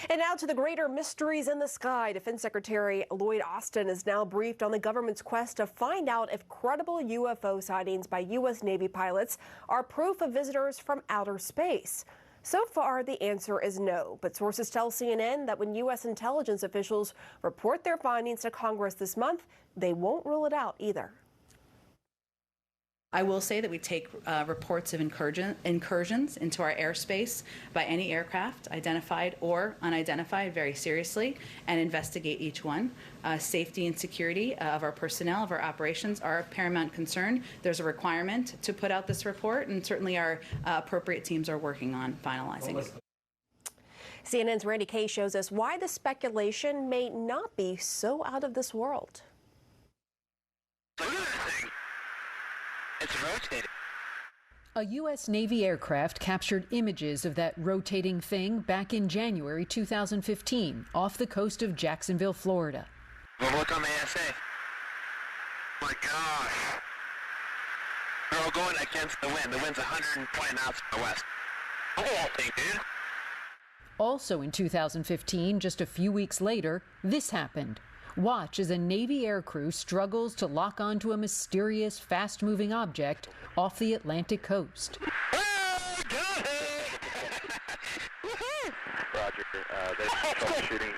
And now to the greater mysteries in the sky. Defense Secretary Lloyd Austin is now briefed on the government's quest to find out if credible UFO sightings by U.S. Navy pilots are proof of visitors from outer space. So far, the answer is no, but sources tell CNN that when U.S. intelligence officials report their findings to Congress this month, they won't rule it out either. I will say that we take reports of incursions into our airspace by any aircraft, identified or unidentified, very seriously and investigate each one. Safety and security of our personnel, of our operations, are of paramount concern. There's a requirement to put out this report, and certainly our appropriate teams are working on finalizing it. CNN's Randy Kay shows us why the speculation may not be so out of this world. Look at that thing. It's rotating. A U.S. Navy aircraft captured images of that rotating thing back in January 2015 off the coast of Jacksonville, Florida. Well, look on the ASA. My gosh. They're all going against the wind. The wind's 120 knots from the west. Look at that thing, dude. Also in 2015, just a few weeks later, this happened. Watch as a Navy aircrew struggles to lock onto a mysterious, fast-moving object off the Atlantic coast. Oh, got it! Roger. They're troubleshooting.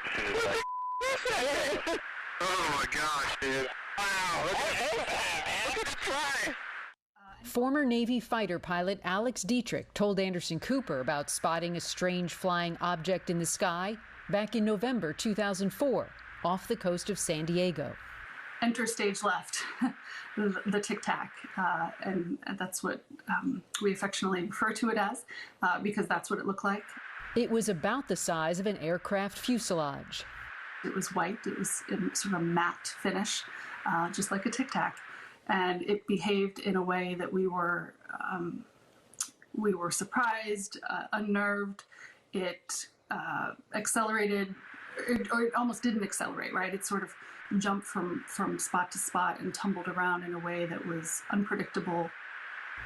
Oh, my gosh, dude. Wow. Look at the fly. Former Navy fighter pilot Alex Dietrich told Anderson Cooper about spotting a strange flying object in the sky back in November 2004. Off the coast of San Diego. Enter stage left, the tic-tac, and that's what we affectionately refer to it as, because that's what it looked like. It was about the size of an aircraft fuselage. It was white, it was in sort of a matte finish, just like a tic-tac, and it behaved in a way that we were surprised, unnerved. It accelerated. Or it almost didn't accelerate, right? It sort of jumped from spot to spot and tumbled around in a way that was unpredictable.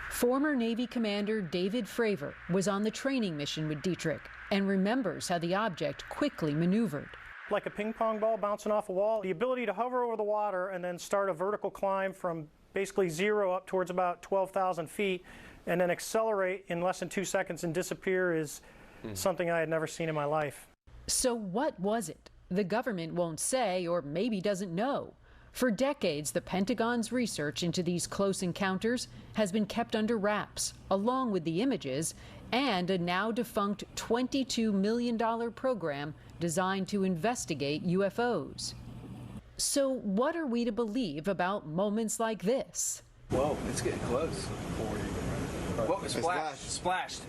Former Navy Commander David Fravor was on the training mission with Dietrich and remembers how the object quickly maneuvered. Like a ping pong ball bouncing off a wall, the ability to hover over the water and then start a vertical climb from basically zero up towards about 12,000 feet and then accelerate in less than 2 seconds and disappear is something I had never seen in my life. So what was it? The government won't say, or maybe doesn't know. For decades, the Pentagon's research into these close encounters has been kept under wraps, along with the images and a now defunct $22 million program designed to investigate UFOs. So what are we to believe about moments like this? Whoa, it's getting close. Whoa, splashed.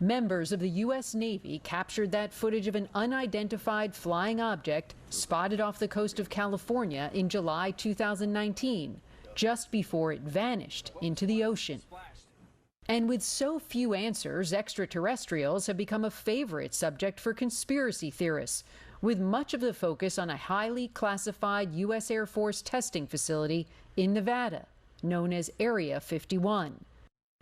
Members of the U.S. Navy captured that footage of an unidentified flying object spotted off the coast of California in July 2019, just before it vanished into the ocean. And with so few answers, extraterrestrials have become a favorite subject for conspiracy theorists, with much of the focus on a highly classified U.S. Air Force testing facility in Nevada, known as Area 51.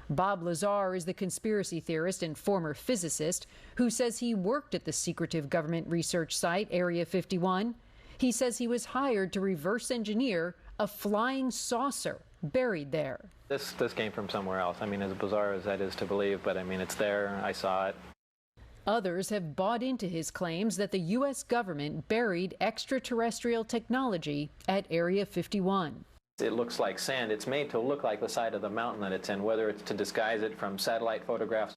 Bob Lazar is the conspiracy theorist and former physicist who says he worked at the secretive government research site, Area 51. He says he was hired to reverse engineer a flying saucer buried there. This came from somewhere else. I mean, as bizarre as that is to believe, but I mean, it's there. I saw it. Others have bought into his claims that the U.S. government buried extraterrestrial technology at Area 51. It looks like sand. It's made to look like the side of the mountain that it's in, whether it's to disguise it from satellite photographs.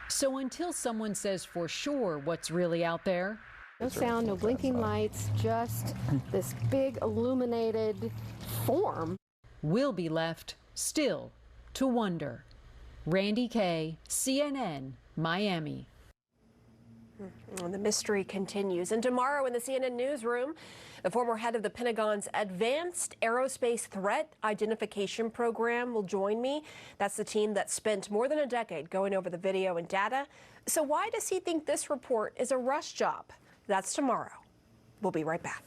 So until someone says for sure what's really out there, no sound, no blinking lights, just this big illuminated form, we'll be left still to wonder. Randy Kay, CNN, Miami. The mystery continues. And tomorrow in the CNN newsroom, the former head of the Pentagon's Advanced Aerospace Threat Identification Program will join me. That's the team that spent more than a decade going over the video and data. So why does he think this report is a rush job? That's tomorrow. We'll be right back.